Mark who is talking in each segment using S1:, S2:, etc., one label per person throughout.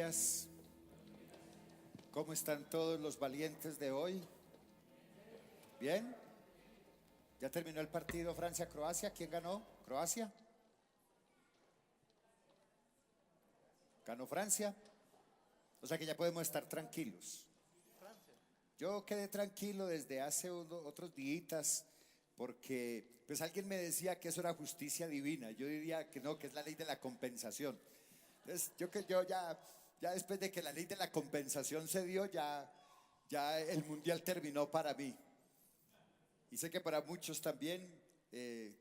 S1: días. ¿Cómo están todos los valientes de hoy? ¿Bien? ¿Ya terminó el partido Francia-Croacia? ¿Quién ganó? ¿Croacia? ¿Ganó Francia? O sea que ya podemos estar tranquilos. Yo quedé tranquilo desde hace otros días porque pues alguien me decía que eso era justicia divina. Yo diría que no, que es la ley de la compensación. Entonces yo ya después de que la ley de la compensación se dio, ya el mundial terminó para mí. Y sé que para muchos también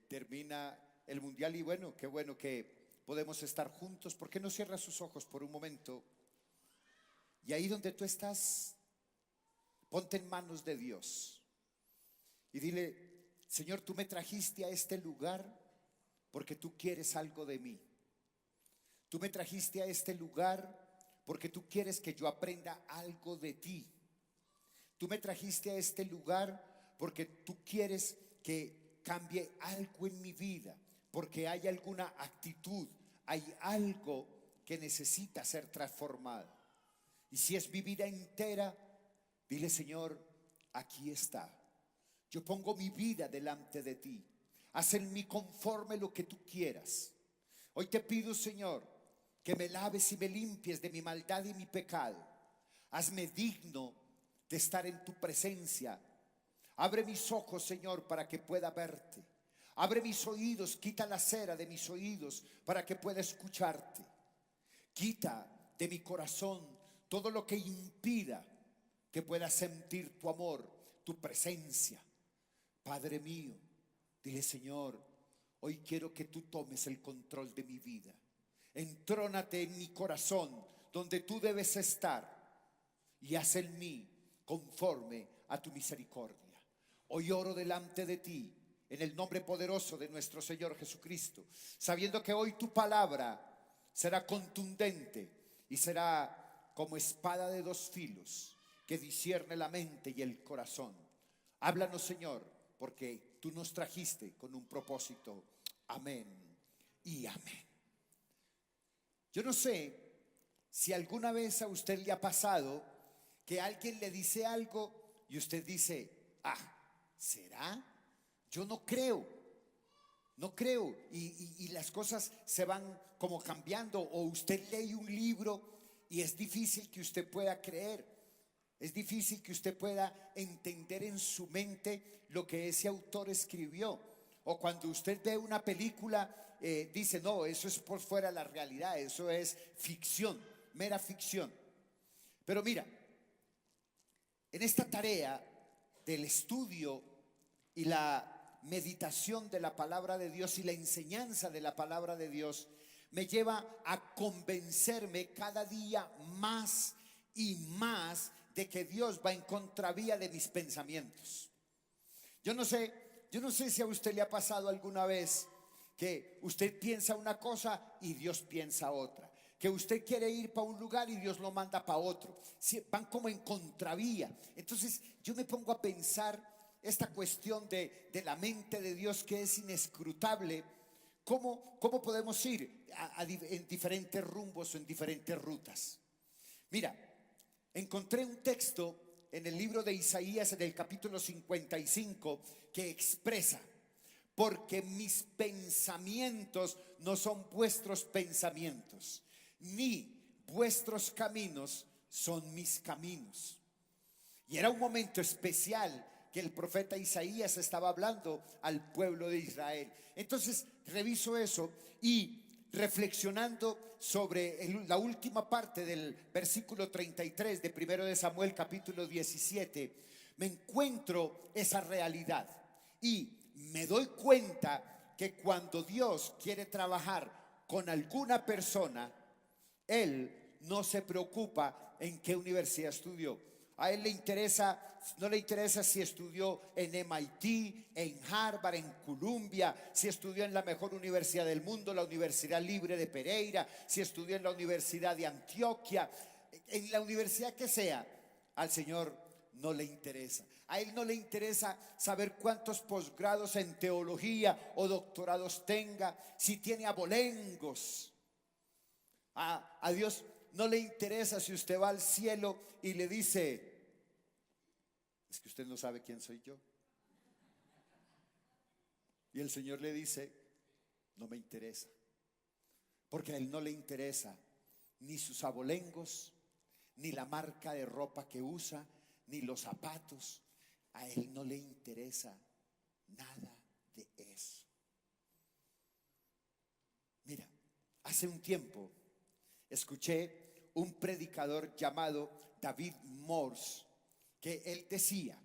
S1: termina el mundial y bueno que podemos estar juntos. ¿Por qué no cierras sus ojos por un momento? Y ahí donde tú estás, ponte en manos de Dios y dile: Señor, tú me trajiste a este lugar porque tú quieres algo de mí. Tú me trajiste a este lugar porque tú quieres que yo aprenda algo de ti. Tú me trajiste a este lugar porque tú quieres que cambie algo en mi vida, porque hay alguna actitud, hay algo que necesita ser transformado. Y si es mi vida entera, dile: Señor, aquí está. Yo pongo mi vida delante de ti. Haz en mí conforme lo que tú quieras. Hoy te pido, Señor, que me laves y me limpies de mi maldad y mi pecado. Hazme digno de estar en tu presencia. Abre mis ojos, Señor, para que pueda verte. Abre mis oídos, quita la cera de mis oídos para que pueda escucharte. Quita de mi corazón todo lo que impida que pueda sentir tu amor, tu presencia. Padre mío, dile: Señor, hoy quiero que tú tomes el control de mi vida. Entrónate en mi corazón donde tú debes estar y haz en mí conforme a tu misericordia. Hoy oro delante de ti en el nombre poderoso de nuestro Señor Jesucristo, sabiendo que hoy tu palabra será contundente y será como espada de dos filos que discierne la mente y el corazón. Háblanos, Señor, porque tú nos trajiste con un propósito. Amén y amén. Yo no sé si alguna vez a usted le ha pasado que alguien le dice algo y usted dice: ¿será? Yo no creo. Y las cosas se van como cambiando. O usted lee un libro y es difícil que usted pueda creer. Es difícil que usted pueda entender en su mente lo que ese autor escribió. O cuando usted ve una película, dice: no, eso es por fuera de la realidad, eso es ficción, mera ficción. Pero mira, en esta tarea del estudio y la meditación de la palabra de Dios y la enseñanza de la palabra de Dios, me lleva a convencerme cada día más y más de que Dios va en contravía de mis pensamientos. Yo no sé si a usted le ha pasado alguna vez que usted piensa una cosa y Dios piensa otra, que usted quiere ir para un lugar y Dios lo manda para otro. Van como en contravía. Entonces yo me pongo a pensar esta cuestión de la mente de Dios, que es inescrutable. ¿Cómo podemos ir en diferentes rumbos o en diferentes rutas? Mira, encontré un texto en el libro de Isaías, en el capítulo 55, que expresa: porque mis pensamientos no son vuestros pensamientos, ni vuestros caminos son mis caminos. Y era un momento especial que el profeta Isaías estaba hablando al pueblo de Israel. Entonces reviso eso y, reflexionando sobre la última parte del versículo 33 de 1 de Samuel capítulo 17, me encuentro esa realidad y me doy cuenta que cuando Dios quiere trabajar con alguna persona, Él no se preocupa en qué universidad estudió. A Él no le interesa si estudió en MIT, en Harvard, en Columbia, si estudió en la mejor universidad del mundo, la Universidad Libre de Pereira, si estudió en la Universidad de Antioquia, en la universidad que sea. Al Señor no le interesa. A Él no le interesa saber cuántos posgrados en teología o doctorados tenga, si tiene abolengos. A Dios no le interesa si usted va al cielo y le dice: es que usted no sabe quién soy yo. Y el Señor le dice: no me interesa. Porque a Él no le interesa ni sus abolengos, ni la marca de ropa que usa, ni los zapatos. A Él no le interesa nada de eso. Mira, hace un tiempo escuché un predicador llamado David Morse, que él decía: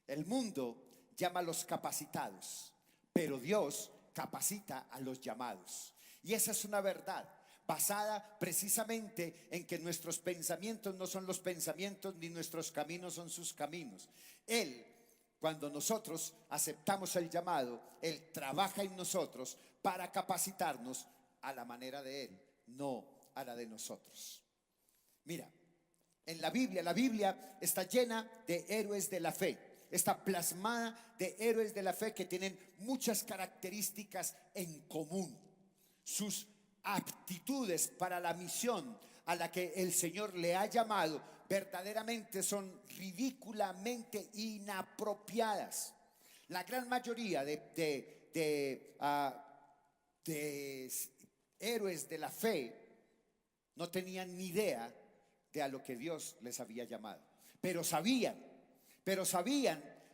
S1: el mundo llama a los capacitados, pero Dios capacita a los llamados. Y esa es una verdad basada precisamente en que nuestros pensamientos no son los pensamientos, ni nuestros caminos son sus caminos. Él, cuando nosotros aceptamos el llamado, Él trabaja en nosotros para capacitarnos a la manera de Él, no a la de nosotros. Mira, en la Biblia está llena de héroes de la fe. Está plasmada de héroes de la fe que tienen muchas características en común. Sus aptitudes para la misión a la que el Señor le ha llamado verdaderamente son ridículamente inapropiadas. La gran mayoría de héroes de la fe no tenían ni idea de a lo que Dios les había llamado, pero sabían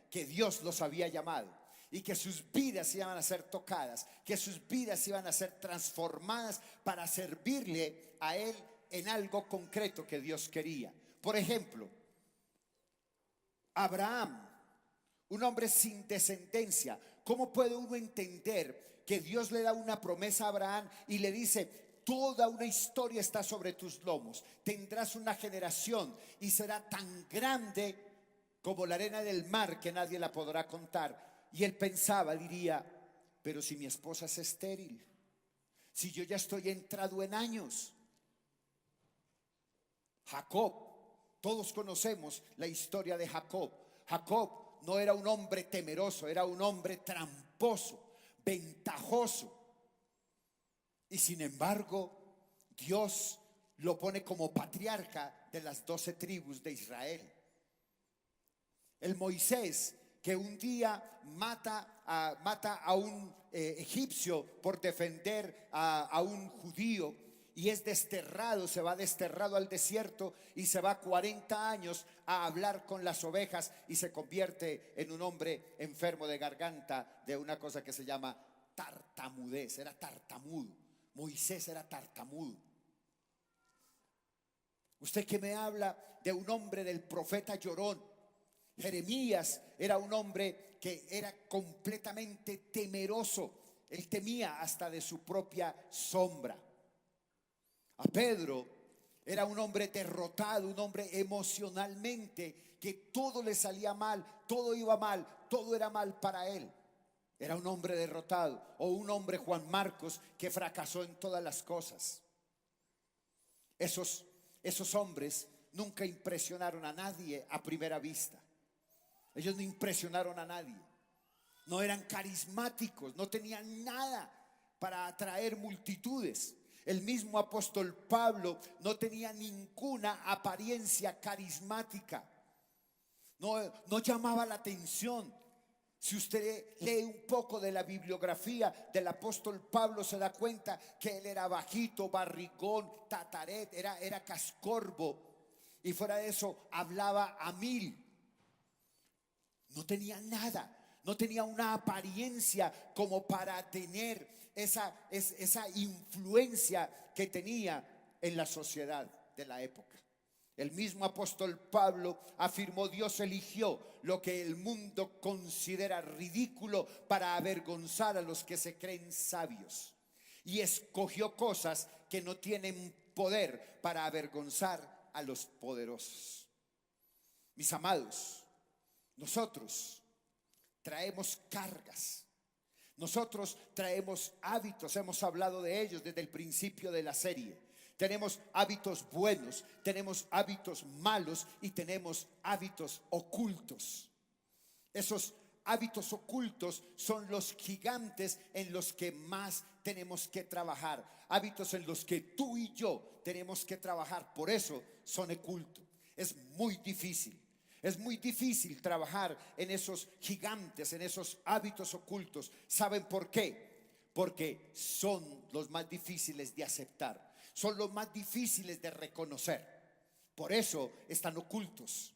S1: que Dios los había llamado y que sus vidas iban a ser tocadas, que sus vidas iban a ser transformadas para servirle a Él en algo concreto que Dios quería. Por ejemplo, Abraham, un hombre sin descendencia. ¿Cómo puede uno entender que Dios le da una promesa a Abraham y le dice: toda una historia está sobre tus lomos, tendrás una generación y será tan grande como la arena del mar que nadie la podrá contar? Y él pensaba, diría: pero si mi esposa es estéril, si yo ya estoy entrado en años. Jacob, todos conocemos la historia de Jacob. Jacob no era un hombre temeroso, era un hombre tramposo, ventajoso. Y sin embargo, Dios lo pone como patriarca de las 12 tribus de Israel. El Moisés que un día mata a un egipcio por defender a un judío, y es desterrado, se va desterrado al desierto y se va 40 años a hablar con las ovejas y se convierte en un hombre enfermo de garganta de una cosa que se llama tartamudez. Era tartamudo. Moisés era tartamudo. Usted que me habla de un hombre, del profeta llorón. Jeremías era un hombre que era completamente temeroso. Él temía hasta de su propia sombra. A Pedro era un hombre derrotado, un hombre emocionalmente que todo le salía mal, todo iba mal, todo era mal para él. Era un hombre derrotado. O un hombre, Juan Marcos, que fracasó en todas las cosas. Esos hombres nunca impresionaron a nadie a primera vista. Ellos no impresionaron a nadie. No eran carismáticos, no tenían nada para atraer multitudes. El mismo apóstol Pablo no tenía ninguna apariencia carismática. No llamaba la atención. Si usted lee un poco de la bibliografía del apóstol Pablo, se da cuenta que él era bajito, barrigón, tataret, era cascorbo. Y fuera de eso, hablaba a mil. No tenía nada. No tenía una apariencia como para tener esa influencia que tenía en la sociedad de la época. El mismo apóstol Pablo afirmó: Dios eligió lo que el mundo considera ridículo para avergonzar a los que se creen sabios, y escogió cosas que no tienen poder para avergonzar a los poderosos. Mis amados, nosotros traemos cargas, nosotros traemos hábitos, hemos hablado de ellos desde el principio de la serie. Tenemos hábitos buenos, tenemos hábitos malos y tenemos hábitos ocultos. Esos hábitos ocultos son los gigantes en los que más tenemos que trabajar, hábitos en los que tú y yo tenemos que trabajar. Por eso son ocultos. Es muy difícil. Es muy difícil trabajar en esos gigantes, en esos hábitos ocultos. ¿Saben por qué? Porque son los más difíciles de aceptar, son los más difíciles de reconocer. Por eso están ocultos.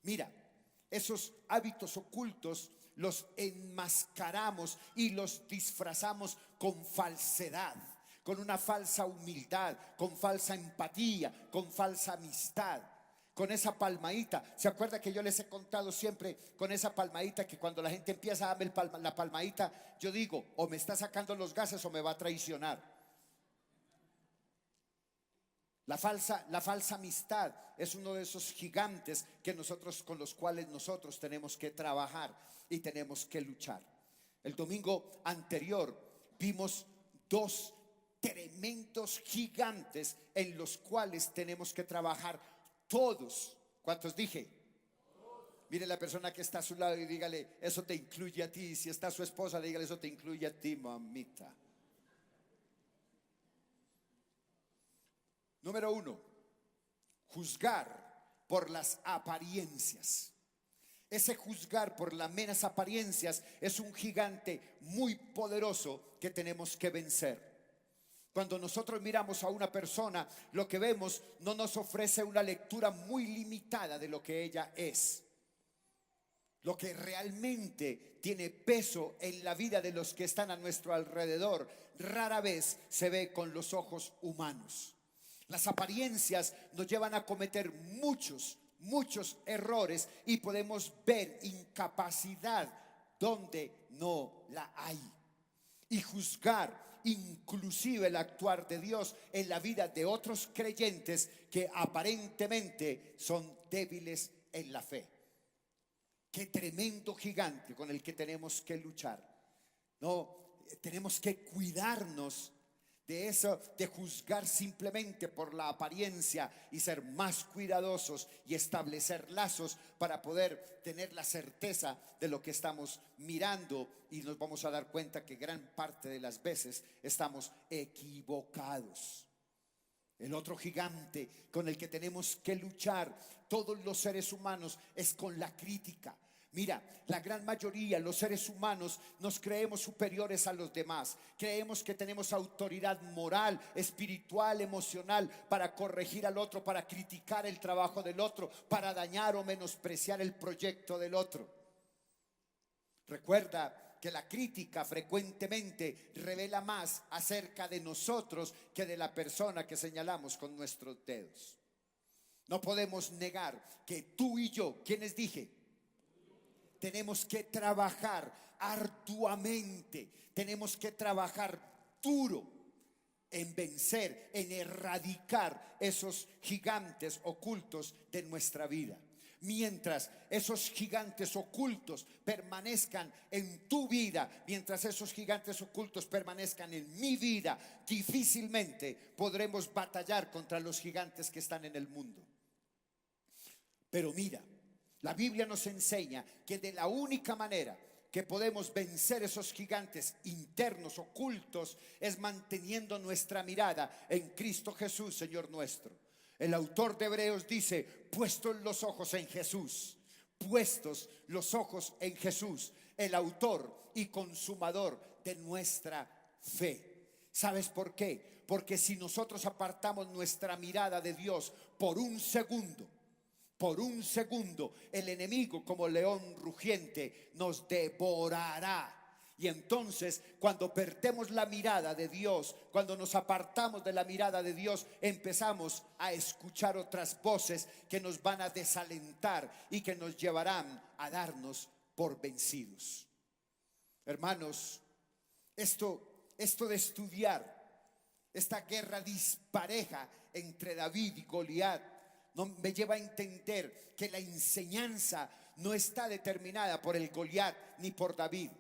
S1: Mira, esos hábitos ocultos los enmascaramos y los disfrazamos con falsedad, con una falsa humildad, con falsa empatía, con falsa amistad, con esa palmadita. ¿Se acuerda que yo les he contado siempre con esa palmadita, que cuando la gente empieza a darme la palmadita, yo digo, o me está sacando los gases o me va a traicionar? La falsa amistad es uno de esos gigantes que con los cuales nosotros tenemos que trabajar y tenemos que luchar. El domingo anterior vimos dos tremendos gigantes en los cuales tenemos que trabajar todos. ¿Cuántos dije? Mire la persona que está a su lado y dígale, eso te incluye a ti. Si está su esposa, dígale, eso te incluye a ti, mamita. Número 1, juzgar por las apariencias. Ese juzgar por las meras apariencias es un gigante muy poderoso que tenemos que vencer. Cuando nosotros miramos a una persona, lo que vemos no nos ofrece una lectura muy limitada de lo que ella es. Lo que realmente tiene peso en la vida de los que están a nuestro alrededor rara vez se ve con los ojos humanos. Las apariencias nos llevan a cometer muchos errores y podemos ver incapacidad donde no la hay. Y juzgar inclusive el actuar de Dios en la vida de otros creyentes que aparentemente son débiles en la fe. Qué tremendo gigante con el que tenemos que luchar. No, tenemos que cuidarnos de eso, de juzgar simplemente por la apariencia, y ser más cuidadosos y establecer lazos para poder tener la certeza de lo que estamos mirando, y nos vamos a dar cuenta que gran parte de las veces estamos equivocados. El otro gigante con el que tenemos que luchar todos los seres humanos es con la crítica. Mira, la gran mayoría, los seres humanos, nos creemos superiores a los demás. Creemos que tenemos autoridad moral, espiritual, emocional para corregir al otro, para criticar el trabajo del otro, para dañar o menospreciar el proyecto del otro. Recuerda que la crítica frecuentemente revela más acerca de nosotros que de la persona que señalamos con nuestros dedos. No podemos negar que tú y yo, ¿quiénes dije? Tenemos que trabajar arduamente, tenemos que trabajar duro en vencer, en erradicar esos gigantes ocultos de nuestra vida. Mientras esos gigantes ocultos permanezcan en tu vida, mientras esos gigantes ocultos permanezcan en mi vida, difícilmente podremos batallar contra los gigantes que están en el mundo. Pero mira, la Biblia nos enseña que de la única manera que podemos vencer esos gigantes internos ocultos es manteniendo nuestra mirada en Cristo Jesús, Señor nuestro. El autor de Hebreos dice, puestos los ojos en Jesús, puestos los ojos en Jesús, el autor y consumador de nuestra fe. ¿Sabes por qué? Porque si nosotros apartamos nuestra mirada de Dios por un segundo, el enemigo, como león rugiente, nos devorará. Y entonces, cuando perdemos la mirada de Dios, cuando nos apartamos de la mirada de Dios, empezamos a escuchar otras voces que nos van a desalentar y que nos llevarán a darnos por vencidos. Hermanos, esto de estudiar esta guerra dispareja entre David y Goliat me lleva a entender que la enseñanza no está determinada por el Goliat ni por David.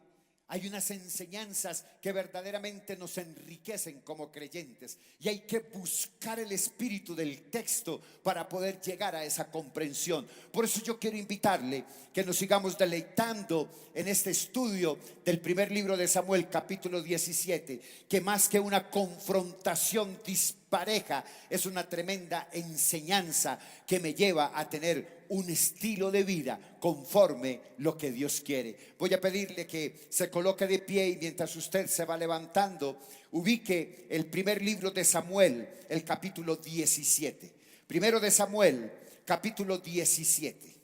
S1: Hay unas enseñanzas que verdaderamente nos enriquecen como creyentes y hay que buscar el espíritu del texto para poder llegar a esa comprensión. Por eso yo quiero invitarle que nos sigamos deleitando en este estudio del primer libro de Samuel, capítulo 17, que más que una confrontación dispareja, es una tremenda enseñanza que me lleva a tener un estilo de vida conforme lo que Dios quiere. Voy a pedirle que se coloque de pie y mientras usted se va levantando, ubique el primer libro de Samuel, el capítulo 17. Primero de Samuel, capítulo 17.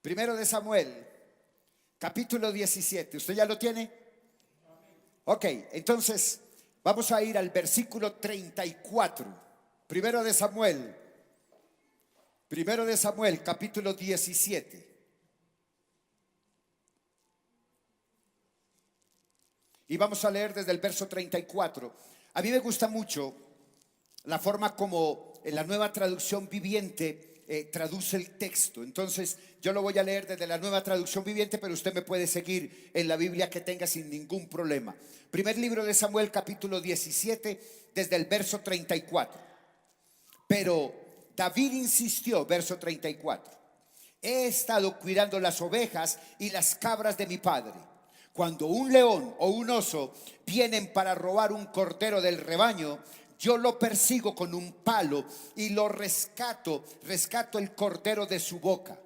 S1: Primero de Samuel, capítulo 17. ¿Usted ya lo tiene? Ok, entonces vamos a ir al versículo 34. Primero de Samuel, capítulo 17. Y vamos a leer desde el verso 34. A mí me gusta mucho la forma como en la Nueva Traducción Viviente traduce el texto. Entonces yo lo voy a leer desde la Nueva Traducción Viviente, pero usted me puede seguir en la Biblia que tenga sin ningún problema. Primer libro de Samuel, capítulo 17, desde el verso 34. Pero David insistió, verso 34: he estado cuidando las ovejas y las cabras de mi padre. Cuando un león o un oso vienen para robar un cordero del rebaño, yo lo persigo con un palo y lo rescato el cordero de su boca.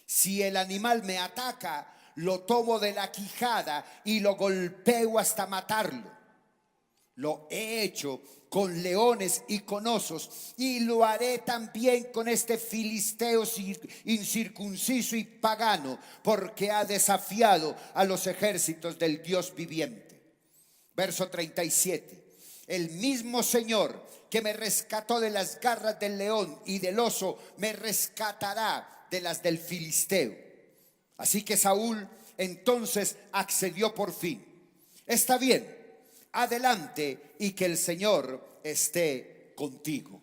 S1: Si el animal me ataca, lo tomo de la quijada y lo golpeo hasta matarlo. Lo he hecho con leones y con osos, y lo haré también con este filisteo incircunciso y pagano, porque ha desafiado a los ejércitos del Dios viviente. Verso 37. El mismo Señor que me rescató de las garras del león y del oso, me rescatará de las del filisteo. Así que Saúl entonces accedió por fin. Está bien, adelante, y que el Señor esté contigo.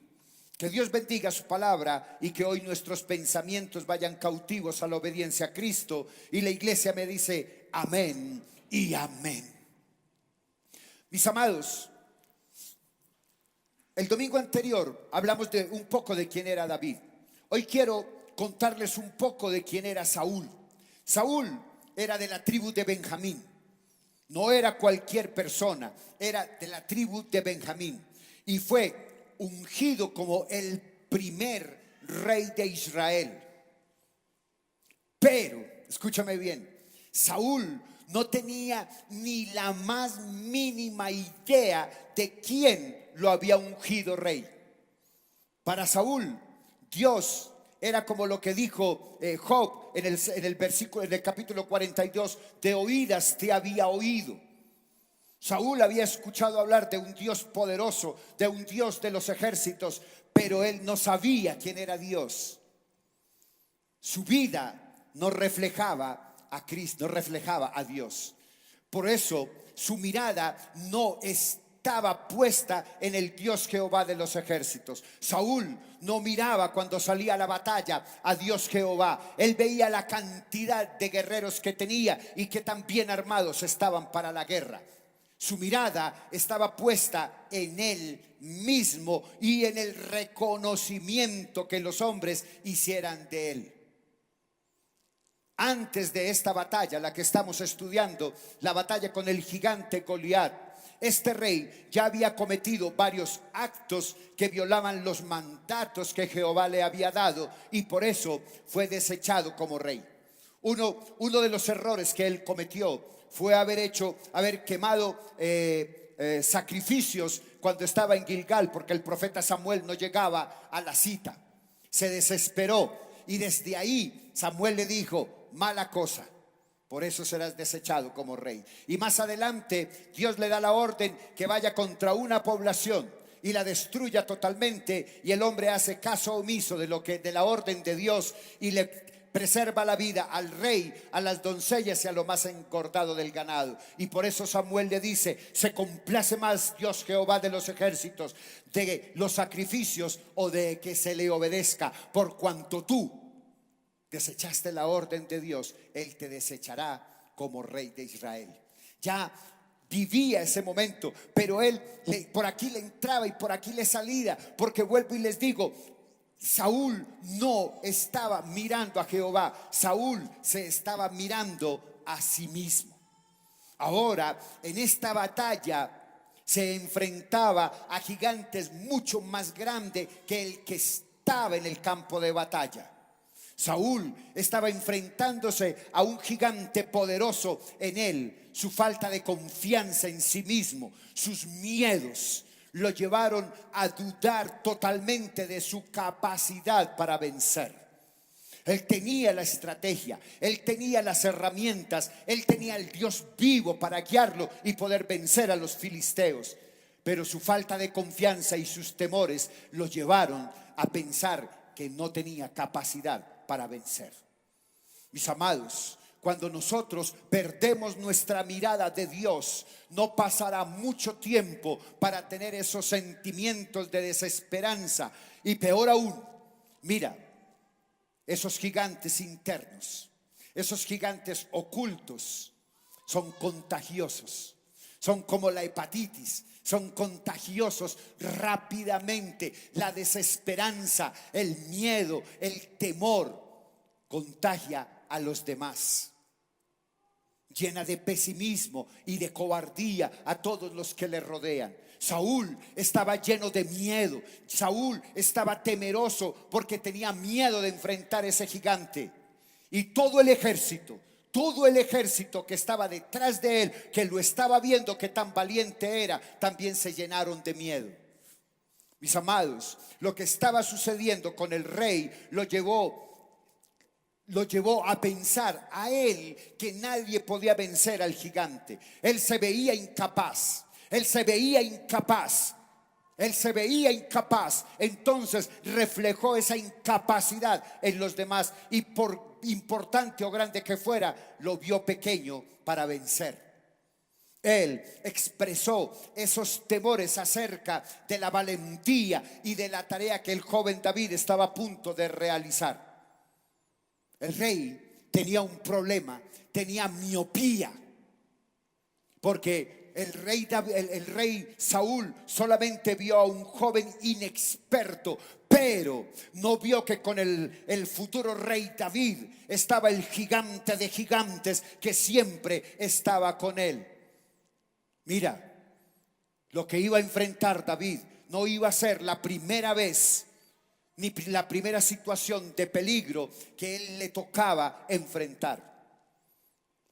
S1: Que Dios bendiga su palabra y que hoy nuestros pensamientos vayan cautivos a la obediencia a Cristo. Y la iglesia me dice amén y amén. Mis amados, el domingo anterior hablamos de un poco de quién era David. Hoy quiero contarles un poco de quién era Saúl. Saúl era de la tribu de Benjamín. No era cualquier persona, era de la tribu de Benjamín. Y fue ungido como el primer rey de Israel. Pero, escúchame bien, Saúl no tenía ni la más mínima idea de quién lo había ungido rey. Para Saúl, Dios era como lo que dijo Job en el versículo, en el capítulo 42: de oídas te había oído. Saúl había escuchado hablar de un Dios poderoso, de un Dios de los ejércitos, pero él no sabía quién era Dios. Su vida no reflejaba a Cristo, no reflejaba a Dios. Por eso su mirada no estaba puesta en el Dios Jehová de los ejércitos. Saúl no miraba cuando salía a la batalla a Dios Jehová. Él veía la cantidad de guerreros que tenía y que tan bien armados estaban para la guerra. Su mirada estaba puesta en él mismo y en el reconocimiento que los hombres hicieran de él. Antes de esta batalla, la que estamos estudiando, la batalla con el gigante Goliat, este rey ya había cometido varios actos que violaban los mandatos que Jehová le había dado, y por eso fue desechado como rey. Uno de los errores que él cometió fue haber quemado sacrificios cuando estaba en Gilgal, porque el profeta Samuel no llegaba a la cita. Se desesperó y desde ahí Samuel le dijo: mala cosa, Por eso serás desechado como rey. Y más adelante Dios le da la orden que vaya contra una población y la destruya totalmente, y el hombre hace caso omiso de la orden de Dios y le preserva la vida al rey, a las doncellas y a lo más engordado del ganado. Y por eso Samuel le dice: se complace más Dios Jehová de los ejércitos de los sacrificios o de que se le obedezca. Por cuanto tú desechaste la orden de Dios, Él te desechará como rey de Israel. Ya vivía ese momento, pero él por aquí le entraba y por aquí le salía, porque vuelvo y les digo, Saúl no estaba mirando a Jehová, Saúl se estaba mirando a sí mismo. Ahora, en esta batalla se enfrentaba a gigantes mucho más grandes que el que estaba en el campo de batalla. Saúl estaba enfrentándose a un gigante poderoso en él. Su falta de confianza en sí mismo, sus miedos, lo llevaron a dudar totalmente de su capacidad para vencer. Él tenía la estrategia, él tenía las herramientas, él tenía el Dios vivo para guiarlo y poder vencer a los filisteos. Pero su falta de confianza y sus temores lo llevaron a pensar que no tenía capacidad para vencer. Mis amados, cuando nosotros perdemos nuestra mirada de Dios, no pasará mucho tiempo para tener esos sentimientos de desesperanza. Y peor aún, mira, esos gigantes internos, esos gigantes ocultos, son contagiosos. Son como la hepatitis, son contagiosos rápidamente. La desesperanza, el miedo, el temor contagia a los demás. Llena de pesimismo y de cobardía a todos los que le rodean. Saúl estaba lleno de miedo. Saúl estaba temeroso porque tenía miedo de enfrentar ese gigante. Y todo el ejército que estaba detrás de él, que lo estaba viendo que tan valiente era, también se llenaron de miedo. Mis amados, lo que estaba sucediendo con el rey lo llevó a pensar a él que nadie podía vencer al gigante. Él se veía incapaz. Entonces reflejó esa incapacidad en los demás, y por importante o grande que fuera, lo vio pequeño para vencer. Él expresó esos temores acerca de la valentía y de la tarea que el joven David estaba a punto de realizar. El rey tenía un problema, tenía miopía, porque el rey Saúl solamente vio a un joven inexperto, pero no vio que con el futuro rey David estaba el gigante de gigantes que siempre estaba con él. Mira, lo que iba a enfrentar David no iba a ser la primera vez ni la primera situación de peligro que él le tocaba enfrentar.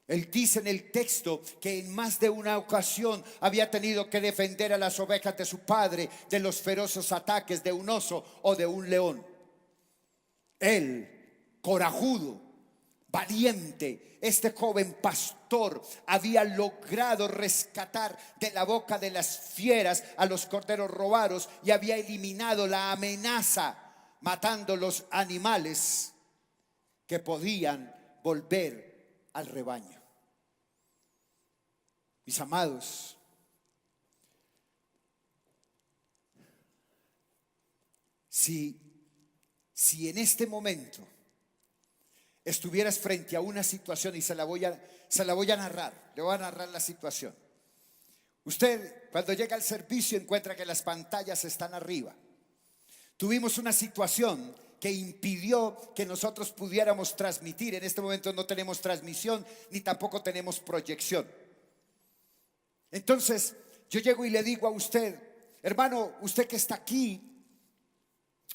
S1: Él dice en el texto que en más de una ocasión había tenido que defender a las ovejas de su padre de los feroces ataques de un oso o de un león. Él, corajudo, valiente, este joven pastor había logrado rescatar de la boca de las fieras a los corderos robados y había eliminado la amenaza, matando los animales que podían volver al rebaño. Mis amados, si en este momento estuvieras frente a una situación, y se la voy a narrar, le voy a narrar la situación. Usted, cuando llega al servicio, encuentra que las pantallas están arriba. Tuvimos una situación que impidió que nosotros pudiéramos transmitir. En este momento no tenemos transmisión ni tampoco tenemos proyección. Entonces yo llego y le digo a usted: hermano, usted que está aquí,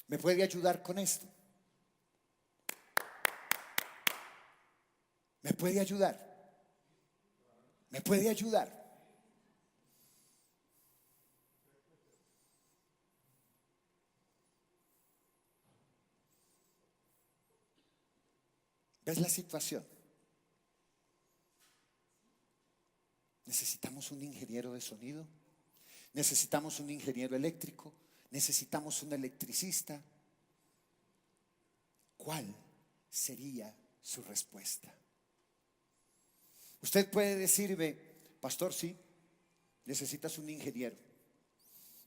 S1: ¿me puede ayudar con esto? ¿Me puede ayudar? ¿Me puede ayudar? ¿Ves la situación? Necesitamos un ingeniero de sonido, necesitamos un ingeniero eléctrico, necesitamos un electricista. ¿Cuál sería su respuesta? Usted puede decirme, pastor, sí, necesitas un ingeniero.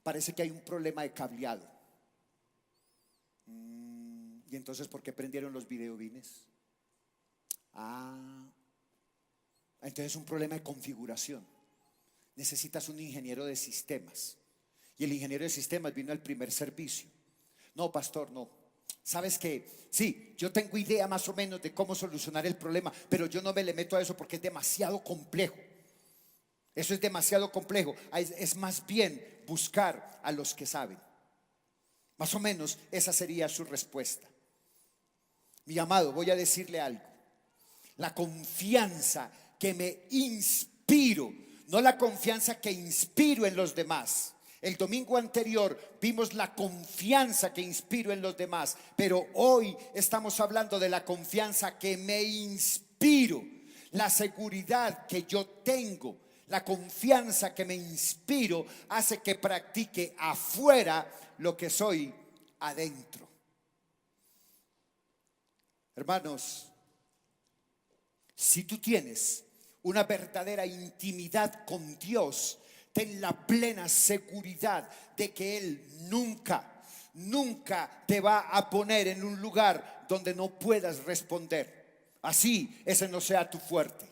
S1: Parece que hay un problema de cableado. ¿Y entonces por qué prendieron los videobines? Entonces es un problema de configuración. Necesitas un ingeniero de sistemas. Y el ingeniero de sistemas vino al primer servicio. No, pastor, no. ¿Sabes qué? Sí, yo tengo idea más o menos de cómo solucionar el problema, pero yo no me le meto a eso porque es demasiado complejo. Eso es demasiado complejo. Es más bien buscar a los que saben. Más o menos esa sería su respuesta. Mi amado, voy a decirle algo. La confianza que me inspiro, no la confianza que inspiro en los demás. El domingo anterior vimos la confianza que inspiro en los demás, pero hoy estamos hablando de la confianza que me inspiro, la seguridad que yo tengo. La confianza que me inspiro hace que practique afuera lo que soy adentro. Hermanos, si tú tienes una verdadera intimidad con Dios, ten la plena seguridad de que Él nunca te va a poner en un lugar donde no puedas responder. Así ese no sea tu fuerte.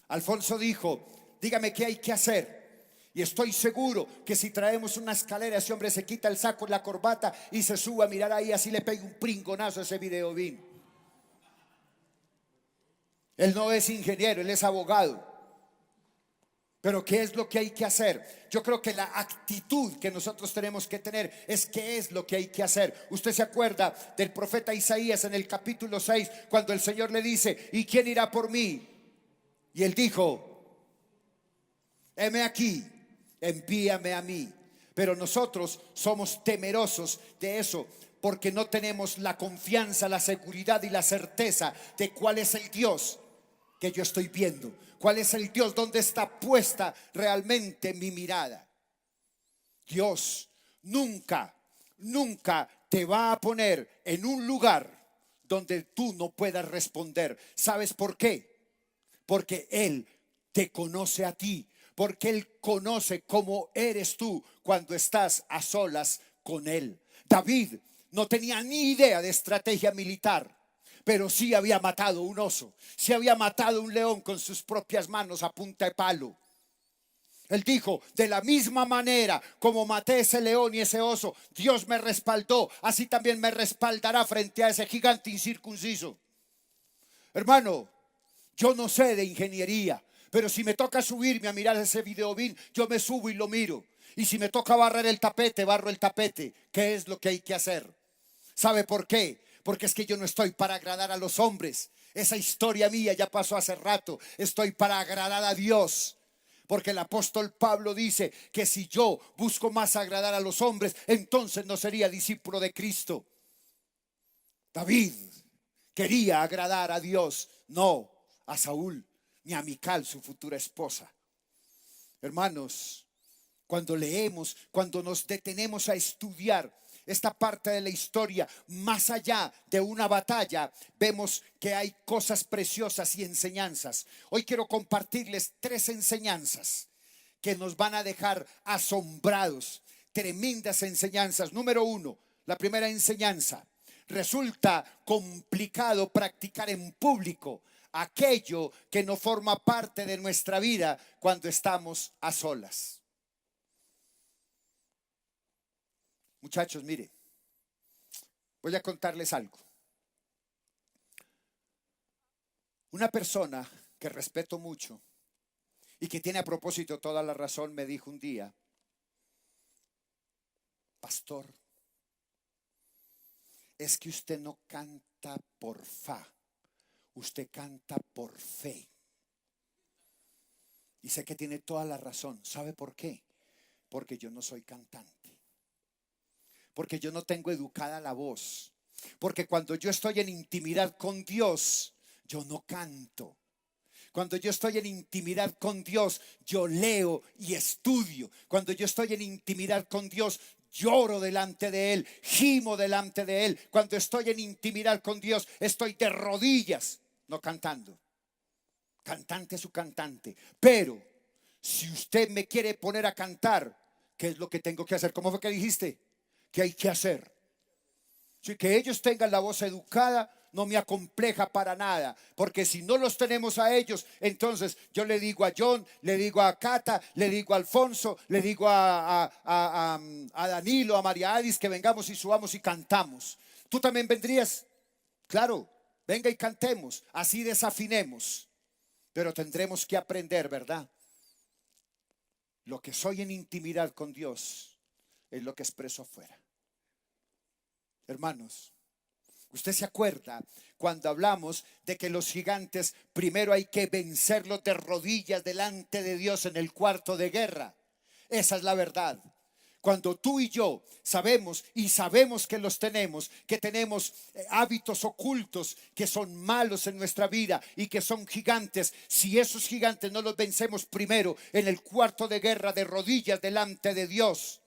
S1: Alfonso dijo, dígame qué hay que hacer. Y estoy seguro que si traemos una escalera, ese hombre se quita el saco y la corbata y se sube a mirar ahí, así le pega un pringonazo a ese videobeam. Él no es ingeniero, él es abogado. Pero ¿qué es lo que hay que hacer? Yo creo que la actitud que nosotros tenemos que tener es qué es lo que hay que hacer. Usted se acuerda del profeta Isaías en el capítulo 6, cuando el Señor le dice, ¿y quién irá por mí? Y él dijo, heme aquí, envíame a mí. Pero nosotros somos temerosos de eso, porque no tenemos la confianza, la seguridad y la certeza de cuál es el Dios que yo estoy viendo. ¿Cuál es el Dios? ¿Dónde está puesta realmente mi mirada? Dios nunca te va a poner en un lugar donde tú no puedas responder. ¿Sabes por qué? Porque Él te conoce a ti. Porque Él conoce cómo eres tú cuando estás a solas con Él. David no tenía ni idea de estrategia militar, pero sí había matado un oso, sí había matado un león con sus propias manos a punta de palo. Él dijo, de la misma manera como maté ese león y ese oso, Dios me respaldó, así también me respaldará frente a ese gigante incircunciso. Hermano, yo no sé de ingeniería, pero si me toca subirme a mirar ese videobeam, yo me subo y lo miro. Y si me toca barrer el tapete, barro el tapete. ¿Qué es lo que hay que hacer? ¿Sabe por qué? Porque es que yo no estoy para agradar a los hombres. Esa historia mía ya pasó hace rato. Estoy para agradar a Dios. Porque el apóstol Pablo dice que si yo busco más agradar a los hombres, entonces no sería discípulo de Cristo. David quería agradar a Dios, no a Saúl ni a Mical, su futura esposa. Hermanos, cuando leemos, cuando nos detenemos a estudiar esta parte de la historia, más allá de una batalla, vemos que hay cosas preciosas y enseñanzas. Hoy quiero compartirles 3 enseñanzas que nos van a dejar asombrados. Tremendas enseñanzas. Número 1, la primera enseñanza. Resulta complicado practicar en público aquello que no forma parte de nuestra vida cuando estamos a solas. Muchachos, mire, voy a contarles algo. Una persona que respeto mucho y que tiene a propósito toda la razón me dijo un día, pastor, es que usted no canta por fa, usted canta por fe. Y sé que tiene toda la razón. ¿Sabe por qué? Porque yo no soy cantante. Porque yo no tengo educada la voz. Porque cuando yo estoy en intimidad con Dios, yo no canto. Cuando yo estoy en intimidad con Dios, yo leo y estudio. Cuando yo estoy en intimidad con Dios, lloro delante de Él, gimo delante de Él. Cuando estoy en intimidad con Dios, estoy de rodillas, no cantando. Cantante es su cantante. Pero si usted me quiere poner a cantar, ¿qué es lo que tengo que hacer? ¿Cómo fue que dijiste? ¿Qué hay que hacer? Si que ellos tengan la voz educada no me acompleja para nada, porque si no los tenemos a ellos, entonces yo le digo a John, le digo a Cata, le digo a Alfonso, le digo a Danilo, a María Adis, que vengamos y subamos y cantamos. ¿Tú también vendrías? Claro, venga y cantemos, así desafinemos, pero tendremos que aprender, ¿verdad? Lo que soy en intimidad con Dios es lo que expreso afuera. Hermanos, usted se acuerda cuando hablamos de que los gigantes primero hay que vencerlos de rodillas delante de Dios en el cuarto de guerra. Esa es la verdad. Cuando tú y yo sabemos que los tenemos, que tenemos hábitos ocultos que son malos en nuestra vida y que son gigantes, si esos gigantes no los vencemos primero en el cuarto de guerra de rodillas delante de Dios,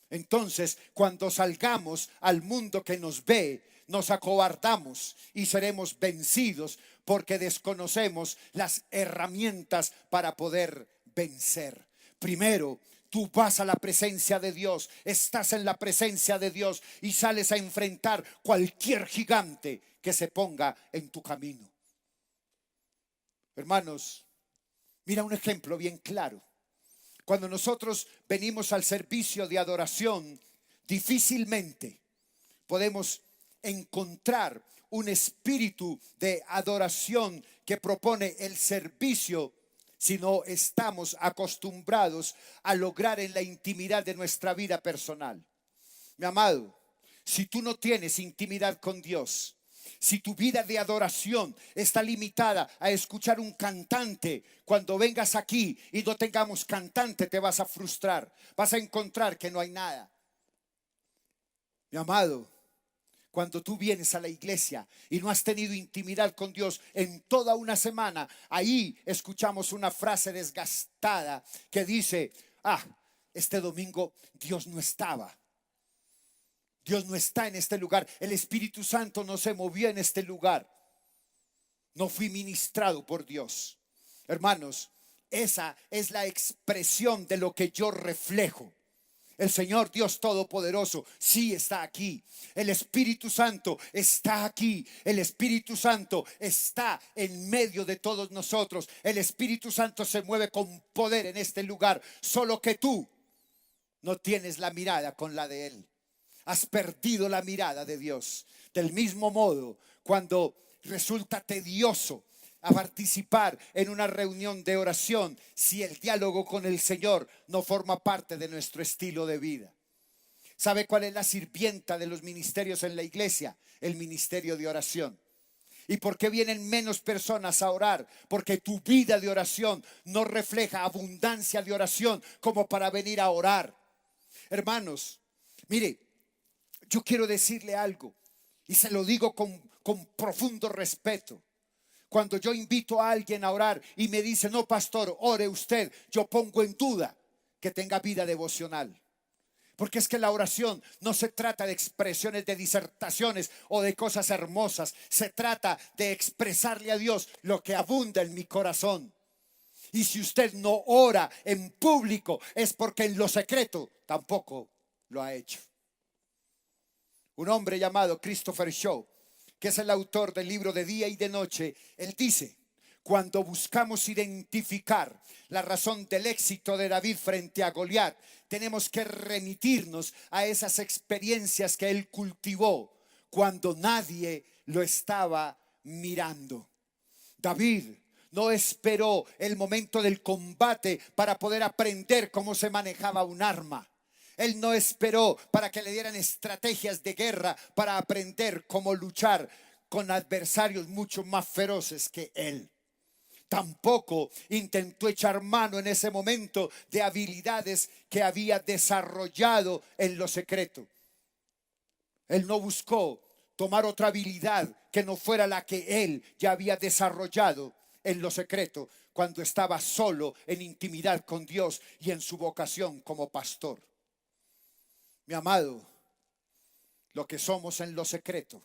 S1: entonces cuando salgamos al mundo que nos ve, nos acobardamos y seremos vencidos porque desconocemos las herramientas para poder vencer. Primero, tú vas a la presencia de Dios, estás en la presencia de Dios y sales a enfrentar cualquier gigante que se ponga en tu camino. Hermanos, mira un ejemplo bien claro. Cuando nosotros venimos al servicio de adoración, difícilmente podemos encontrar un espíritu de adoración que propone el servicio si no estamos acostumbrados a lograr en la intimidad de nuestra vida personal. Mi amado, si tú no tienes intimidad con Dios, si tu vida de adoración está limitada a escuchar un cantante, cuando vengas aquí y no tengamos cantante te vas a frustrar, vas a encontrar que no hay nada. Mi amado, cuando tú vienes a la iglesia y no has tenido intimidad con Dios en toda una semana, ahí escuchamos una frase desgastada que dice: este domingo Dios no estaba. Dios no está en este lugar. El Espíritu Santo no se movió en este lugar. No fui ministrado por Dios. Hermanos, esa es la expresión de lo que yo reflejo. El Señor Dios Todopoderoso sí está aquí. El Espíritu Santo está aquí. El Espíritu Santo está en medio de todos nosotros. El Espíritu Santo se mueve con poder en este lugar. Solo que tú no tienes la mirada con la de Él. Has perdido la mirada de Dios. Del mismo modo, cuando resulta tedioso a participar en una reunión de oración, si el diálogo con el Señor no forma parte de nuestro estilo de vida. ¿Sabe cuál es la sirvienta de los ministerios en la iglesia? El ministerio de oración. ¿Y por qué vienen menos personas a orar? Porque tu vida de oración no refleja abundancia de oración como para venir a orar. Hermanos, mire, yo quiero decirle algo y se lo digo con profundo respeto. Cuando yo invito a alguien a orar y me dice: no, pastor, ore usted, yo pongo en duda que tenga vida devocional. Porque es que la oración no se trata de expresiones, de disertaciones o de cosas hermosas. Se trata de expresarle a Dios lo que abunda en mi corazón. Y si usted no ora en público, es porque en lo secreto tampoco lo ha hecho. Un hombre llamado Christopher Shaw, que es el autor del libro de Día y de Noche, él dice: cuando buscamos identificar la razón del éxito de David frente a Goliat, tenemos que remitirnos a esas experiencias que él cultivó cuando nadie lo estaba mirando. David no esperó el momento del combate para poder aprender cómo se manejaba un arma. Él no esperó para que le dieran estrategias de guerra para aprender cómo luchar con adversarios mucho más feroces que él. Tampoco intentó echar mano en ese momento de habilidades que había desarrollado en lo secreto. Él no buscó tomar otra habilidad que no fuera la que él ya había desarrollado en lo secreto cuando estaba solo en intimidad con Dios y en su vocación como pastor. Mi amado, lo que somos en lo secreto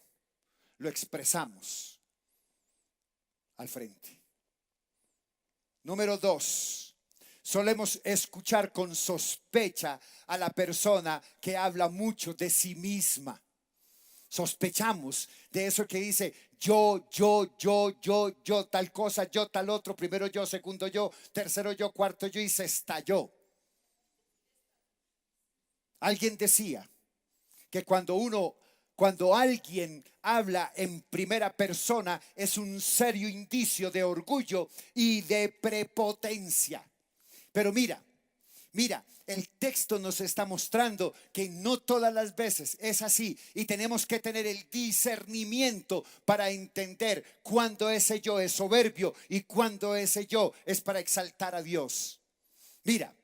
S1: lo expresamos al frente. Número 2, solemos escuchar con sospecha a la persona que habla mucho de sí misma. Sospechamos de eso que dice yo, tal cosa, yo, tal otro, primero yo, segundo yo, tercero yo, cuarto yo y sexta yo. Alguien decía que cuando alguien habla en primera persona es un serio indicio de orgullo y de prepotencia. Pero mira, el texto nos está mostrando que no todas las veces es así y tenemos que tener el discernimiento para entender cuándo ese yo es soberbio y cuándo ese yo es para exaltar a Dios. Mira,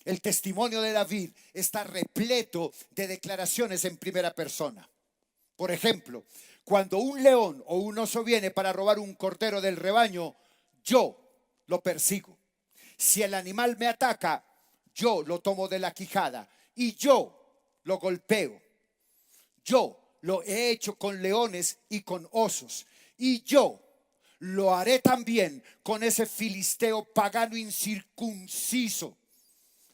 S1: el testimonio de David está repleto de declaraciones en primera persona. Por ejemplo, cuando un león o un oso viene para robar un cordero del rebaño, yo lo persigo. Si el animal me ataca, yo lo tomo de la quijada y yo lo golpeo. Yo lo he hecho con leones y con osos, y yo lo haré también con ese filisteo pagano incircunciso.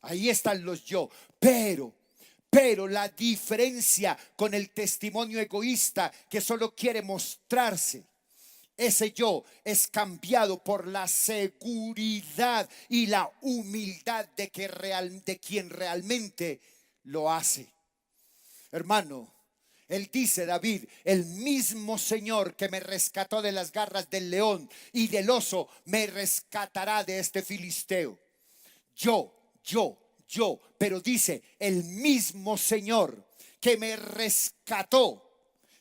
S1: Ahí están los yo. Pero la diferencia con el testimonio egoísta que solo quiere mostrarse, ese yo es cambiado por la seguridad y la humildad de quien realmente lo hace. Hermano, él dice, David, el mismo Señor que me rescató de las garras del león y del oso, me rescatará de este filisteo. Pero dice, el mismo Señor que me rescató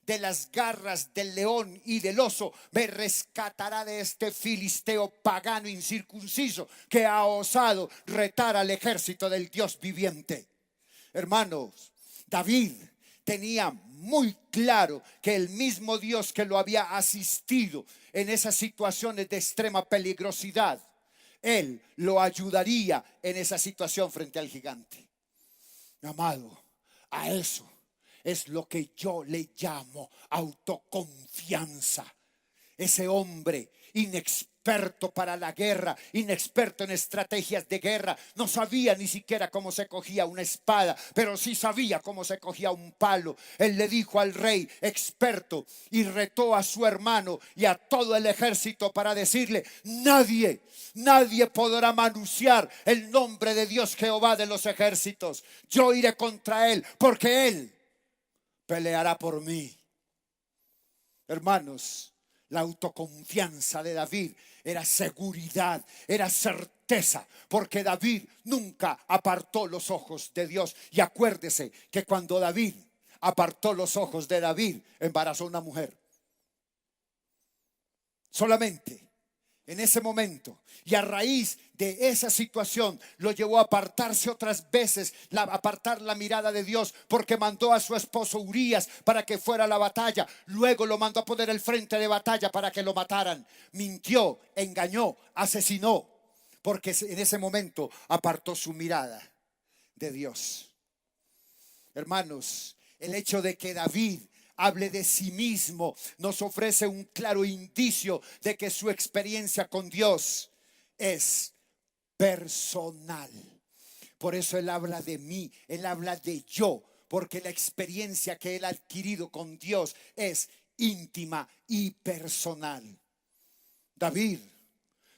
S1: de las garras del león y del oso, me rescatará de este filisteo pagano incircunciso que ha osado retar al ejército del Dios viviente. Hermanos, David tenía muy claro que el mismo Dios que lo había asistido en esas situaciones de extrema peligrosidad, Él lo ayudaría en esa situación frente al gigante. Mi amado, a eso es lo que yo le llamo autoconfianza. Ese hombre inexperto para la guerra, inexperto en estrategias de guerra, no sabía ni siquiera cómo se cogía una espada, pero sí sabía cómo se cogía un palo. Él le dijo al rey experto y retó a su hermano y a todo el ejército para decirle: nadie podrá manunciar el nombre de Dios Jehová de los ejércitos. Yo iré contra él porque él peleará por mí. Hermanos, la autoconfianza de David era seguridad, era certeza, porque David nunca apartó los ojos de Dios. Y acuérdese que cuando David apartó los ojos de David, embarazó a una mujer. Solamente en ese momento, y a raíz de esa situación lo llevó a apartarse otras veces, apartar la mirada de Dios, porque mandó a su esposo Urías para que fuera a la batalla. Luego lo mandó a poner el frente de batalla para que lo mataran. Mintió, engañó, asesinó, porque en ese momento apartó su mirada de Dios. Hermanos, el hecho de que David hable de sí mismo nos ofrece un claro indicio de que su experiencia con Dios es personal. Por eso él habla de mí, él habla de yo, porque la experiencia que él ha adquirido con Dios es íntima y personal. David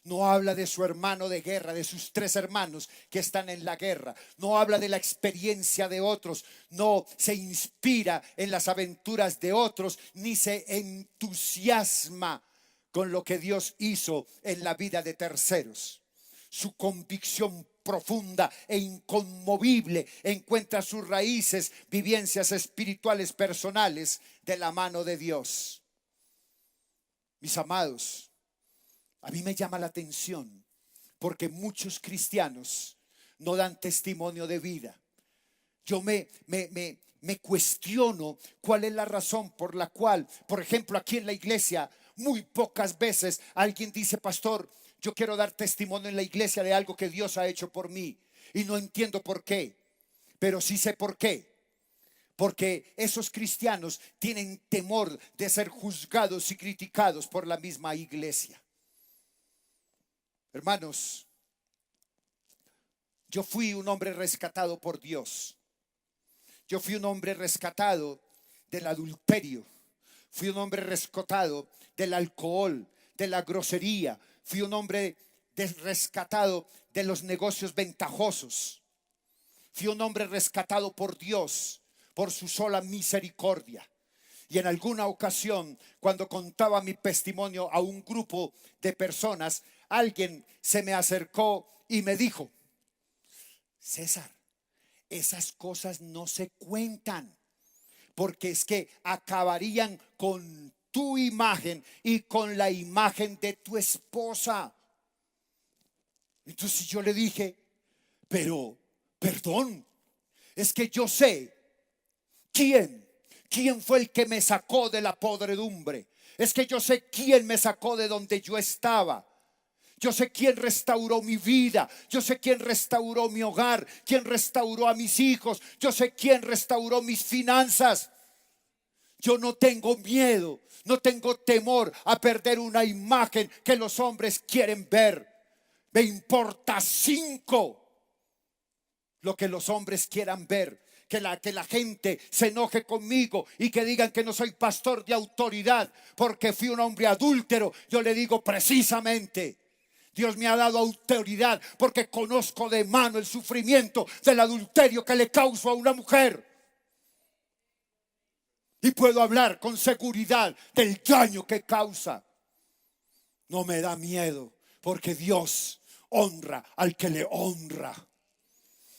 S1: no habla de su hermano de guerra, de sus 3 hermanos que están en la guerra. No habla de la experiencia de otros. No se inspira en las aventuras de otros, ni se entusiasma con lo que Dios hizo en la vida de terceros. Su convicción profunda e inconmovible encuentra sus raíces, vivencias espirituales personales de la mano de Dios. Mis amados, a mí me llama la atención porque muchos cristianos no dan testimonio de vida. Yo me cuestiono cuál es la razón por la cual, por ejemplo, aquí en la iglesia Muy pocas veces alguien dice: pastor, yo quiero dar testimonio en la iglesia de algo que Dios ha hecho por mí. Y no entiendo por qué, pero sí sé por qué. Porque esos cristianos tienen temor de ser juzgados y criticados por la misma iglesia. Hermanos, yo fui un hombre rescatado por Dios. Yo fui un hombre rescatado del adulterio. Fui un hombre rescatado del alcohol, de la grosería. Fui un hombre rescatado de los negocios ventajosos. Fui un hombre rescatado por Dios, por su sola misericordia. Y en alguna ocasión, cuando contaba mi testimonio a un grupo de personas, alguien se me acercó y me dijo: César, esas cosas no se cuentan, porque es que acabarían con tu imagen y con la imagen de tu esposa. Entonces yo le dije: pero, perdón, es que yo sé quién fue el que me sacó de la podredumbre. Es que yo sé quién me sacó de donde yo estaba. Yo sé quién restauró mi vida. Yo sé quién restauró mi hogar, quién restauró a mis hijos. Yo sé quién restauró mis finanzas. Yo no tengo miedo, no tengo temor a perder una imagen que los hombres quieren ver. Me importa 5 lo que los hombres quieran ver. Que la gente se enoje conmigo y que digan que no soy pastor de autoridad porque fui un hombre adúltero. Yo le digo: precisamente Dios me ha dado autoridad porque conozco de mano el sufrimiento del adulterio que le causo a una mujer. Y puedo hablar con seguridad del daño que causa. No me da miedo, porque Dios honra al que le honra.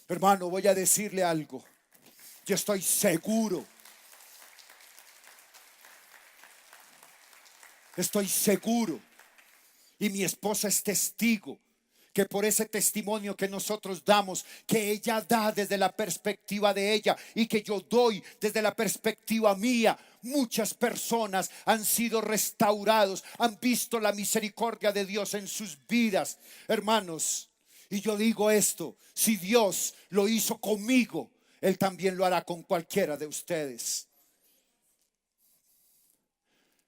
S1: Hermano, voy a decirle algo. Yo estoy seguro. Estoy seguro. Y mi esposa es testigo que por ese testimonio que nosotros damos, que ella da desde la perspectiva de ella y que yo doy desde la perspectiva mía, muchas personas han sido restaurados, han visto la misericordia de Dios en sus vidas, hermanos. Y yo digo esto: si Dios lo hizo conmigo, Él también lo hará con cualquiera de ustedes.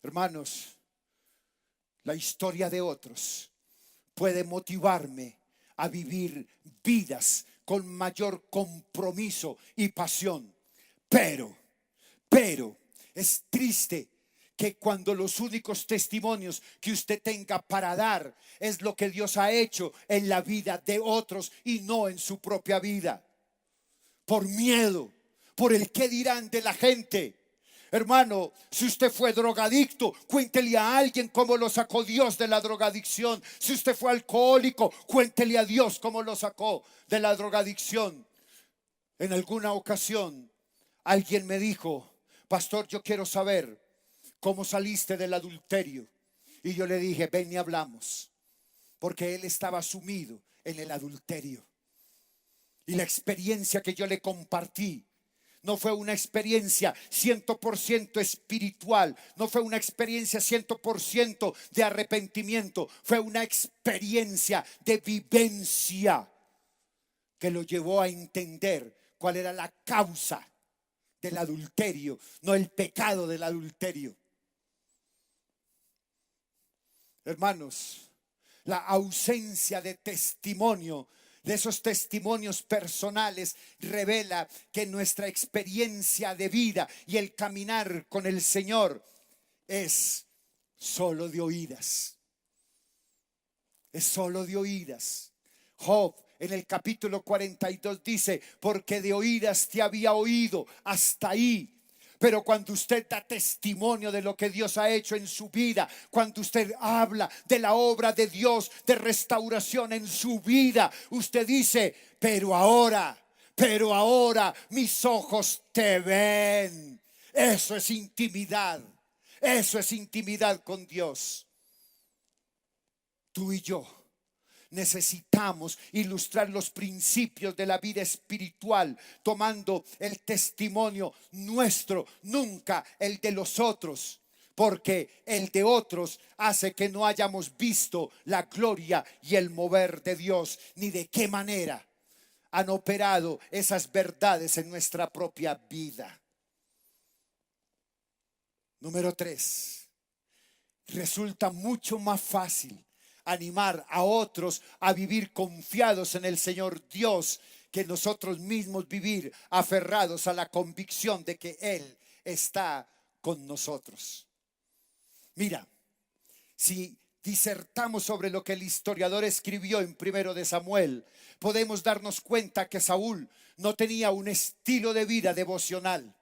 S1: Hermanos, la historia de otros puede motivarme a vivir vidas con mayor compromiso y pasión. Pero es triste que cuando los únicos testimonios que usted tenga para dar es lo que Dios ha hecho en la vida de otros y no en su propia vida. Por miedo, por el qué dirán de la gente. Hermano, si usted fue drogadicto, cuéntele a alguien cómo lo sacó Dios de la drogadicción. Si usted fue alcohólico, cuéntele a Dios cómo lo sacó de la drogadicción. En alguna ocasión, alguien me dijo: pastor, yo quiero saber cómo saliste del adulterio. Y yo le dije: ven y hablamos. Porque él estaba sumido en el adulterio. Y la experiencia que yo le compartí no fue una experiencia 100% espiritual, no fue una experiencia 100% de arrepentimiento, fue una experiencia de vivencia que lo llevó a entender cuál era la causa del adulterio, no el pecado del adulterio. Hermanos, la ausencia de testimonio, de esos testimonios personales, revela que nuestra experiencia de vida y el caminar con el Señor es solo de oídas. Es solo de oídas. Job en el capítulo 42 dice: porque de oídas te había oído, hasta ahí. Pero cuando usted da testimonio de lo que Dios ha hecho en su vida, cuando usted habla de la obra de Dios de restauración en su vida, usted dice: pero ahora mis ojos te ven. Eso es intimidad. Eso es intimidad con Dios. Tú y yo necesitamos ilustrar los principios de la vida espiritual tomando el testimonio nuestro, nunca el de los otros. porque el de otros hace que no hayamos visto la gloria y el mover de Dios, ni de qué manera han operado esas verdades en nuestra propia vida. Número 3, resulta mucho más fácil animar a otros a vivir confiados en el Señor Dios que nosotros mismos vivir aferrados a la convicción de que Él está con nosotros. Mira, si disertamos sobre lo que el historiador escribió en 1 de Samuel, podemos darnos cuenta que Saúl no tenía un estilo de vida devocional,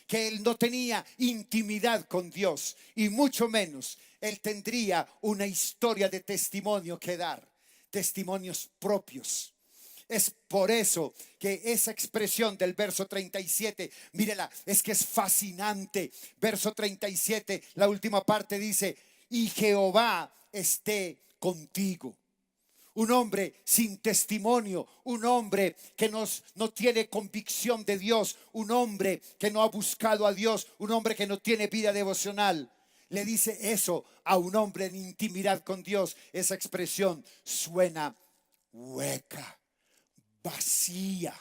S1: que él no tenía intimidad con Dios, y mucho menos él tendría una historia de testimonio que dar, testimonios propios. Es por eso que esa expresión del verso 37, mírela, es que es fascinante. Verso 37, la última parte dice: y Jehová esté contigo. Un hombre sin testimonio, un hombre que no tiene convicción de Dios, un hombre que no ha buscado a Dios, un hombre que no tiene vida devocional, le dice eso a un hombre en intimidad con Dios. Esa expresión suena hueca, vacía.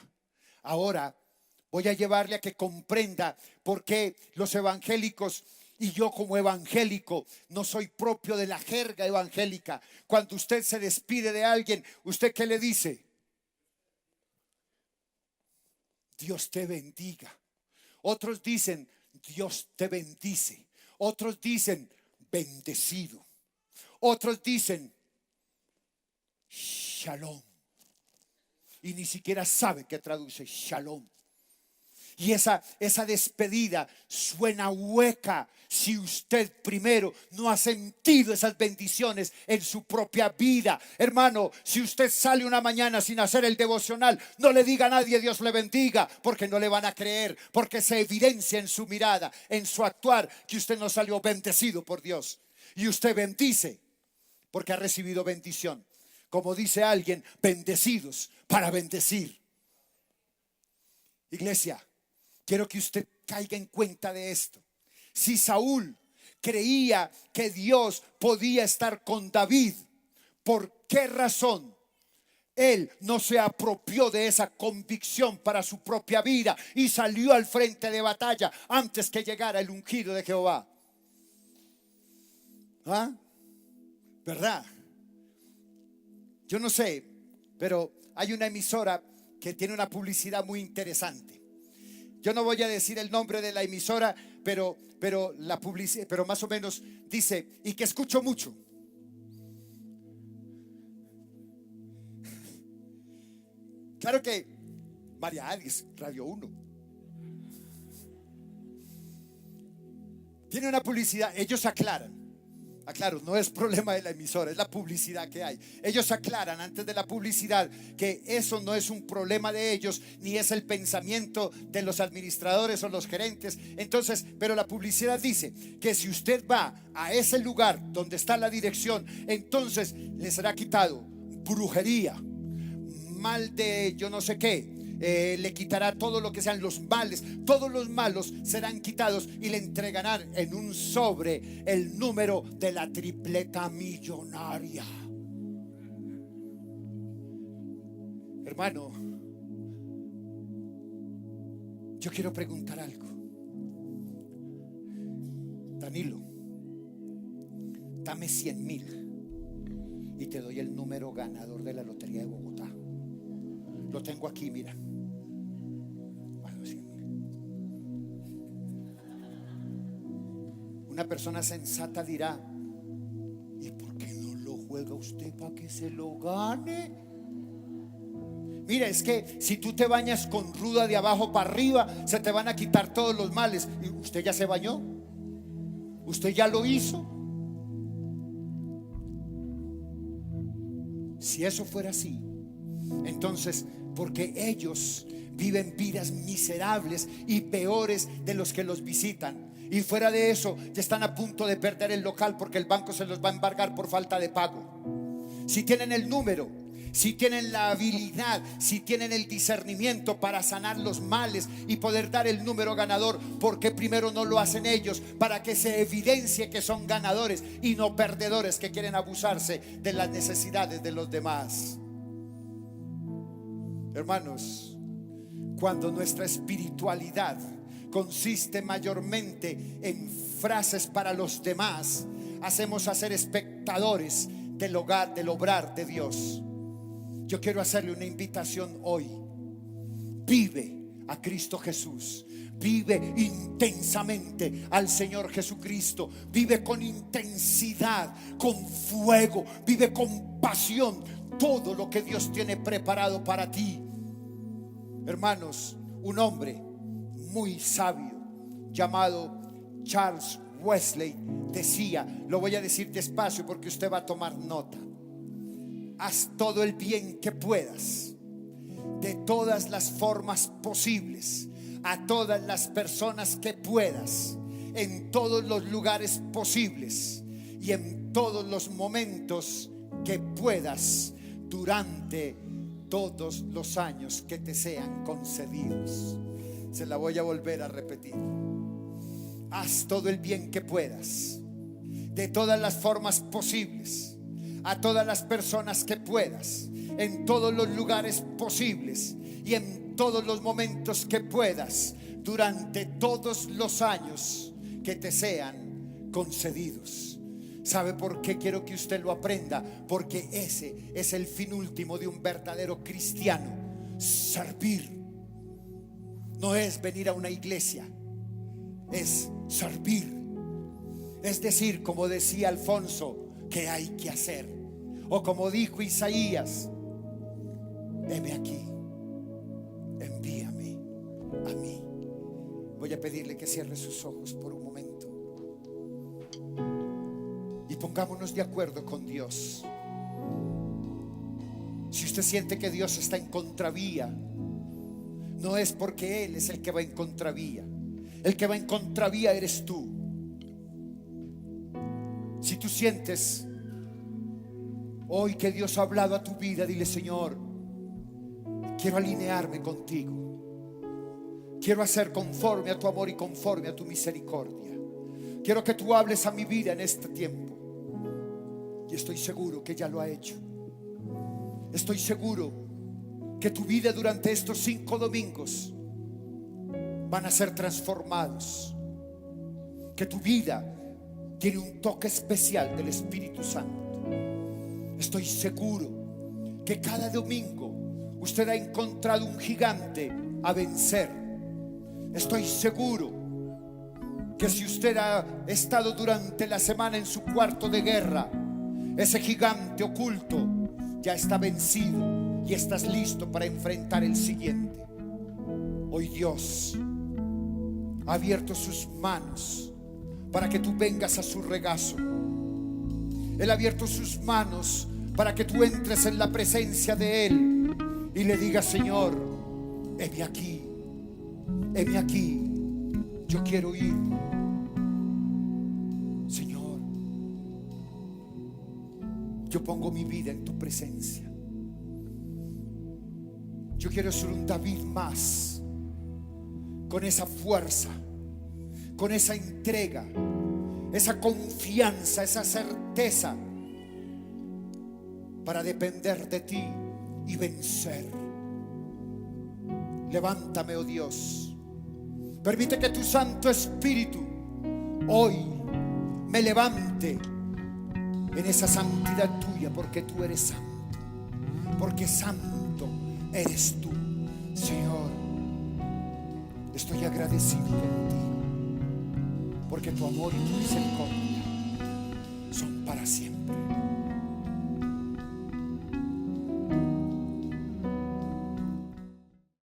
S1: Ahora voy a llevarle a que comprenda por qué los evangélicos y yo como evangélico no soy propio de la jerga evangélica. Cuando usted se despide de alguien, ¿usted qué le dice? Dios te bendiga. Otros dicen Dios te bendice. Otros dicen bendecido. Otros dicen shalom. Y ni siquiera sabe qué traduce shalom. Y esa despedida suena hueca si usted primero no ha sentido esas bendiciones en su propia vida. Hermano, si usted sale una mañana sin hacer el devocional, no le diga a nadie Dios le bendiga, porque no le van a creer, porque se evidencia en su mirada, en su actuar, que usted no salió bendecido por Dios. Y usted bendice porque ha recibido bendición. Como dice alguien, bendecidos para bendecir. Iglesia, quiero que usted caiga en cuenta de esto. Si Saúl creía que Dios podía estar con David, ¿por qué razón él no se apropió de esa convicción para su propia vida y salió al frente de batalla antes que llegara el ungido de Jehová? ¿Ah? ¿Verdad? Yo no sé, pero hay una emisora que tiene una publicidad muy interesante. Yo no voy a decir el nombre de la emisora, pero la publicidad, pero más o menos dice, y que escucho mucho. Claro que María Alice, Radio 1, tiene una publicidad. Ellos aclaran, no es problema de la emisora, es la publicidad que hay. Ellos aclaran antes de la publicidad que eso no es un problema de ellos, ni es el pensamiento de los administradores o los gerentes. Entonces, pero la publicidad dice que si usted va a ese lugar donde está la dirección, entonces le será quitado brujería, mal de yo no sé qué. Le quitará todo lo que sean los males, todos los malos serán quitados y le entregarán en un sobre el número de la tripleta millonaria. Hermano, yo quiero preguntar algo. Danilo, dame 100,000 y te doy el número ganador de la lotería de Bogotá. Lo tengo aquí, mira. Bueno, 100,000. Una persona sensata dirá: ¿y por qué no lo juega usted para que se lo gane? Mira, es que si tú te bañas con ruda de abajo para arriba, se te van a quitar todos los males. ¿Y usted ya se bañó? ¿Usted ya lo hizo? Si eso fuera así, entonces, porque ellos viven vidas miserables y peores de los que los visitan, y fuera de eso ya están a punto de perder el local porque el banco se los va a embargar por falta de pago. Si tienen el número si tienen la habilidad, si tienen el discernimiento para sanar los males y poder dar el número ganador, ¿por qué primero no lo hacen ellos para que se evidencie que son ganadores y no perdedores que quieren abusarse de las necesidades de los demás? Hermanos, cuando nuestra espiritualidad consiste mayormente en frases para los demás, hacemos a ser espectadores del obrar de Dios. Yo quiero hacerle una invitación hoy. Vive a Cristo Jesús. Vive intensamente al Señor Jesucristo. Vive con intensidad, con fuego. Vive con pasión todo lo que Dios tiene preparado para ti. Hermanos, un hombre muy sabio llamado Charles Wesley decía, lo voy a decir despacio porque usted va a tomar nota: haz todo el bien que puedas, de todas las formas posibles, a todas las personas que puedas, en todos los lugares posibles y en todos los momentos que puedas, durante todos los años que te sean concedidos. Se la voy a volver a repetir: haz todo el bien que puedas, de todas las formas posibles, a todas las personas que puedas, en todos los lugares posibles y en todos los momentos que puedas, durante todos los años que te sean concedidos. ¿Sabe por qué quiero que usted lo aprenda? Porque ese es el fin último de un verdadero cristiano: servir. No es venir a una iglesia, es servir. Es decir, como decía Alfonso, ¿qué hay que hacer? O como dijo Isaías: heme aquí, envíame a mí. Voy a pedirle que cierre sus ojos por un momento y pongámonos de acuerdo con Dios. Si usted siente que Dios está en contravía, no es porque Él es el que va en contravía. El que va en contravía eres tú. Si tú sientes hoy que Dios ha hablado a tu vida, dile: Señor, quiero alinearme contigo. Quiero hacer conforme a tu amor y conforme a tu misericordia. Quiero que tú hables a mi vida en este tiempo. Y estoy seguro que ya lo ha hecho. Estoy seguro que tu vida durante estos 5 domingos van a ser transformados. Que tu vida tiene un toque especial del Espíritu Santo. Estoy seguro que cada domingo usted ha encontrado un gigante a vencer. Estoy seguro que si usted ha estado durante la semana en su cuarto de guerra, ese gigante oculto ya está vencido y estás listo para enfrentar el siguiente. Hoy Dios ha abierto sus manos para que tú vengas a su regazo. Él ha abierto sus manos para que tú entres en la presencia de Él y le digas: Señor, heme aquí, yo quiero ir. Señor, yo pongo mi vida en tu presencia. Yo quiero ser un David más, con esa fuerza, con esa entrega, esa confianza, esa certeza, para depender de ti y vencer. Levántame, oh Dios. Permite que tu Santo Espíritu hoy me levante en esa santidad tuya, porque tú eres santo, porque santo eres tú. Señor, estoy agradecido contigo, porque tu amor y tu misericordia son para siempre.